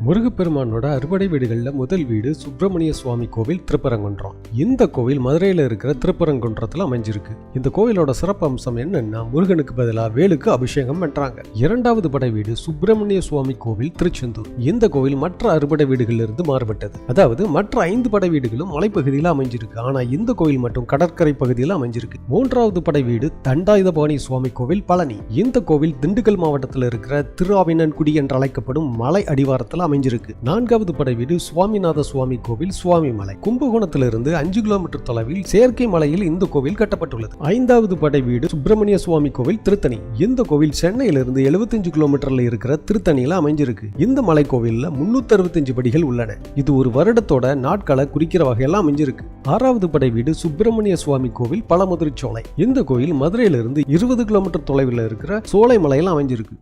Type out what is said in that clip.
முருகப்பெருமானோட அறுபடை வீடுகளில் முதல் வீடு சுப்பிரமணிய சுவாமி கோவில் திருப்பரங்குன்றம். இந்த கோவில் மதுரையில் இருக்கிற திருப்பரங்குன்றத்தில் அமைஞ்சிருக்கு. இந்த கோவிலோட சிறப்பு அம்சம் என்னன்னா, முருகனுக்கு பதிலாக வேலுக்கு அபிஷேகம் பண்றாங்க. இரண்டாவது படை வீடு சுப்பிரமணிய சுவாமி கோவில் திருச்செந்தூர். இந்த கோவில் மற்ற அறுபடை வீடுகளில் இருந்து மாறுபட்டது. அதாவது மற்ற 5 படை வீடுகளும் மலைப்பகுதியில் அமைஞ்சிருக்கு, ஆனா இந்த கோவில் மட்டும் கடற்கரை பகுதியில் அமைஞ்சிருக்கு. மூன்றாவது படை வீடு தண்டாயுதபாணி சுவாமி கோவில் பழனி. இந்த கோவில் திண்டுக்கல் மாவட்டத்தில் இருக்கிற திருஆவினன்குடி என்று அழைக்கப்படும் மலை அடிவாரத்தில் அமைஞ்சிருக்கு. நான்காவது படை வீடு சுவாமிநாத சுவாமி கோவில் சுவாமிமலை. கும்பகோணத்திலிருந்து 5 கிலோமீட்டர் தொலைவில் செயற்கை மலையில் இந்த கோவில் கட்டப்பட்டுள்ளது. ஐந்தாவது படை வீடு சுப்பிரமணிய சுவாமி கோவில் திருத்தணி. இந்த கோவில் சென்னையிலிருந்து 75 கிலோமீட்டர்ல இருக்கிற திருத்தணியில அமைஞ்சிருக்கு. இந்த மலை கோவில்ல 365 படிகள் உள்ளன. இது ஒரு வருடத்தோட நாட்களை குறிக்கிற வகையெல்லாம் அமைஞ்சிருக்கு. ஆறாவது படை வீடு சுப்பிரமணிய சுவாமி கோவில் பழமுதிர்ச்சோலை. இந்த கோவில் மதுரையிலிருந்து 20 கிலோமீட்டர் தொலைவில் இருக்கிற சோலை மலையில் அமைஞ்சிருக்கு.